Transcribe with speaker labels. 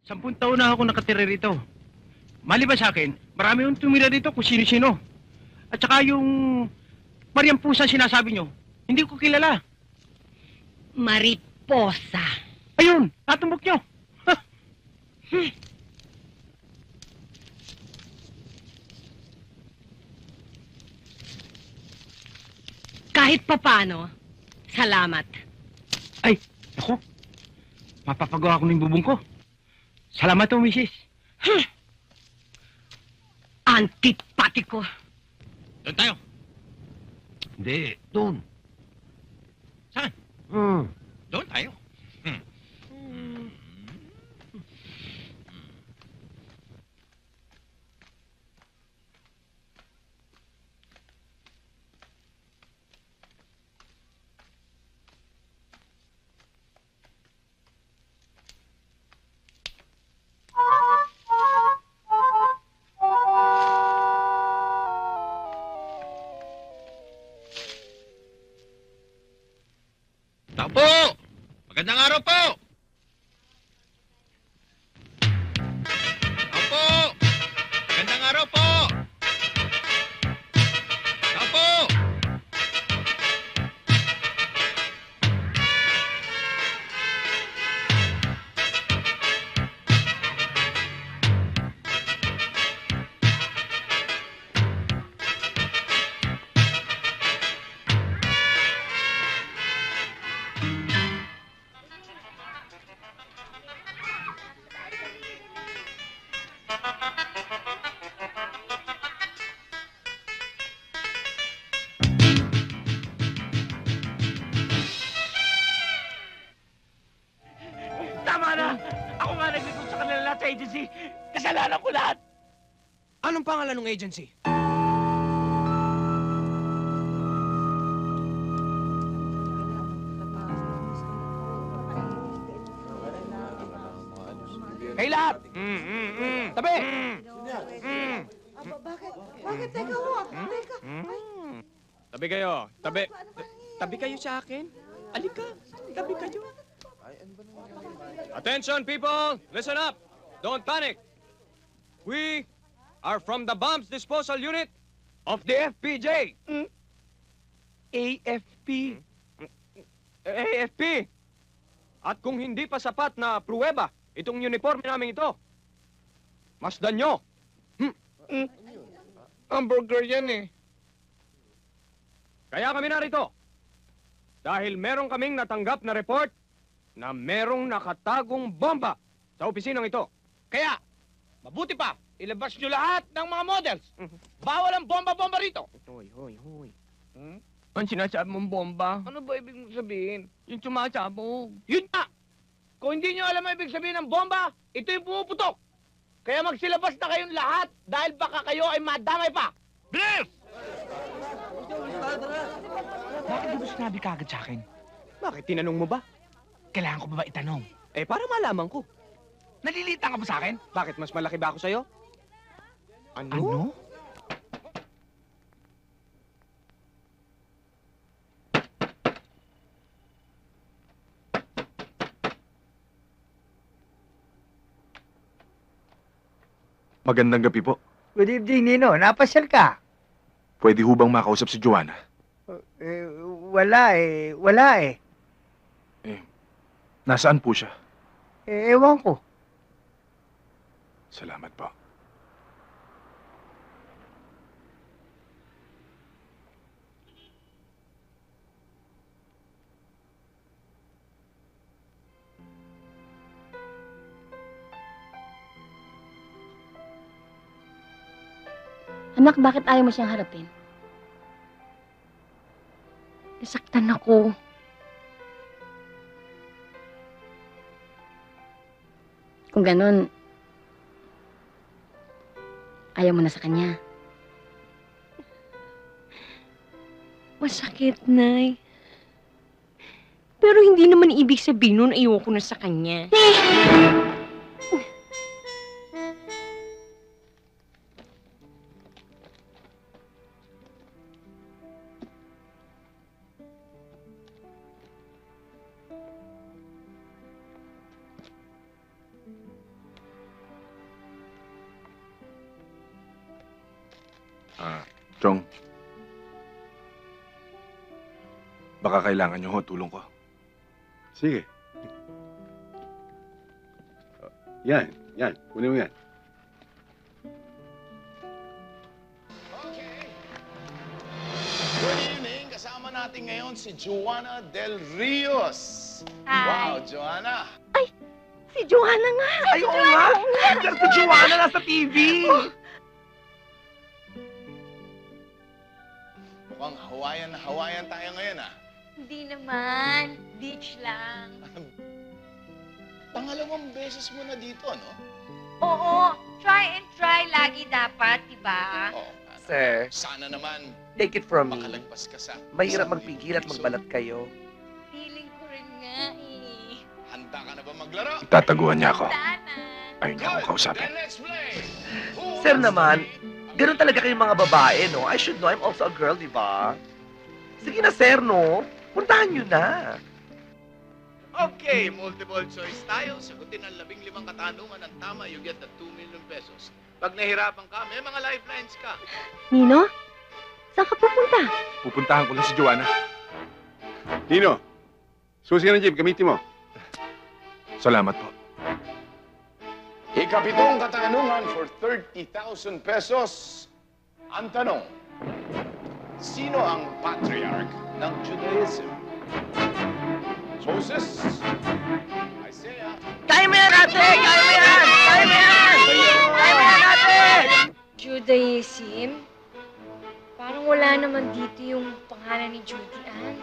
Speaker 1: 10 taon na ako nakatira rito. Maliban sa akin, marami yung tumira dito kung sino-sino. At saka yung Mariang Pusa sinasabi nyo, hindi ko kilala.
Speaker 2: Mariposa.
Speaker 1: Ayun, natumbok nyo. Ha?
Speaker 2: Kahit papano, salamat.
Speaker 1: Ay, ako. Mapapagawa ko ng bubong ko. Salamat po, misis.
Speaker 2: Antipatiko.
Speaker 1: Doon tayo.
Speaker 3: Hindi, doon.
Speaker 1: Saan?
Speaker 3: Hmm.
Speaker 1: Doon tayo.
Speaker 3: Tao po! Magandang araw po! Tao po! Magandang araw po! Tao po!
Speaker 1: Tama na! Ako nga nag-recruit sa kanila lahat sa agency. Kasalanan ko lahat.
Speaker 4: Anong pangalan ng agency?
Speaker 1: Kay lahat! Tabi!
Speaker 5: Bakit? Bakit? Teka ho. Teka. Ay,
Speaker 4: Tabi kayo. Tabi kayo sa akin. Alika. Tabi kayo. Attention, people! Listen up! Don't panic! We are from the Bombs Disposal Unit of the FPJ.
Speaker 1: AFP.
Speaker 4: AFP! At kung hindi pa sapat na pruweba itong uniforme namin ito, masdan nyo.
Speaker 1: Hamburger yan eh.
Speaker 4: Kaya kami narito. Dahil meron kaming natanggap na report na merong nakatagong bomba sa opisinang ito.
Speaker 1: Kaya, mabuti pa, ilabas nyo lahat ng mga models. Bawal ang bomba-bomba rito.
Speaker 4: Hoy. Ang sinasabi mong bomba?
Speaker 1: Ano ba ibig mong sabihin?
Speaker 4: Yung sumasabog.
Speaker 1: Yun na! Kung hindi nyo alam ang ibig sabihin ng bomba, ito yung pumuputok. Kaya magsilabas na kayong lahat dahil baka kayo ay madamay pa. Bilis!
Speaker 6: Bakit di mo sinabi kagad sa akin?
Speaker 4: Bakit tinanong mo ba?
Speaker 6: Kailangan ko ba ba itanong?
Speaker 4: Eh, para malaman ko.
Speaker 6: Nalilitan ka ba sa akin?
Speaker 4: Bakit mas malaki ba ako sa'yo?
Speaker 6: Ano?
Speaker 7: Magandang gabi po.
Speaker 8: Good evening, Nino. Napasyal ka?
Speaker 7: Pwede ho bang makausap si Joanna?
Speaker 8: Wala eh. Wala eh.
Speaker 7: Nasaan po siya?
Speaker 8: Ewan ko.
Speaker 7: Salamat po.
Speaker 9: Anak, bakit ayaw mo siyang harapin? Nasaktan ako. Kung ganun, ayaw mo na sa kanya. Masakit, Nay. Pero hindi naman ibig sabihin nun ayoko na sa kanya.
Speaker 7: Chong. Baka kailangan nyo ho, tulong ko.
Speaker 10: Sige. Yan. Kunin mo yan.
Speaker 3: Good evening. Kasama natin ngayon si Joanna Del Rios.
Speaker 5: Hi.
Speaker 3: Wow, Joanna.
Speaker 2: Si Joanna nga!
Speaker 6: Ay, oo nga! Nandiyan si Joanna nasa TV!
Speaker 3: Mukhang Hawaiian na Hawaiian tayo ngayon, ah.
Speaker 5: Hindi naman. Beach lang.
Speaker 3: Pangalawang beses mo na dito, no?
Speaker 5: Oo. Try and try lagi dapat, diba?
Speaker 3: Oo.
Speaker 8: Sir,
Speaker 3: Sana naman
Speaker 8: take it from me.
Speaker 3: makalagpas ka sa...
Speaker 8: Mahirap
Speaker 3: isang
Speaker 8: magpigil at magbalat kayo.
Speaker 5: Feeling ko rin nga eh.
Speaker 3: Handa ka na ba maglaro?
Speaker 7: Tataguan niya ako.
Speaker 5: Sana.
Speaker 7: Ayun niya akong kausapin.
Speaker 3: Then let's play! Who
Speaker 6: Sir
Speaker 3: wants
Speaker 6: naman,
Speaker 3: to be
Speaker 6: ganun talaga kayong mga babae, no? I should know, I'm also a girl, di ba? Sige na, sir, no? Puntahan nyo na.
Speaker 3: Okay, multiple choice tayo. Sagutin ang 15 katanungan ng tama, you get the 2 million pesos. Pag nahirapan ka, may mga lifelines ka.
Speaker 9: Nino? Saan ka pupunta?
Speaker 7: Pupuntahan ko lang si Joanna.
Speaker 10: Nino, susi ka ng jeep, gamitin mo.
Speaker 7: Salamat po.
Speaker 3: Ikapitong katanungan for 30,000 pesos. Ang tanong, sino ang patriarch ng Judaism? Moses? Isaiah?
Speaker 6: Kaya mo yan, ate! Kaya mo yan! Kaya mo yan! Kaya mo yan, ate!
Speaker 9: Judaism? Parang wala naman dito yung pangalan ni Judy Ann.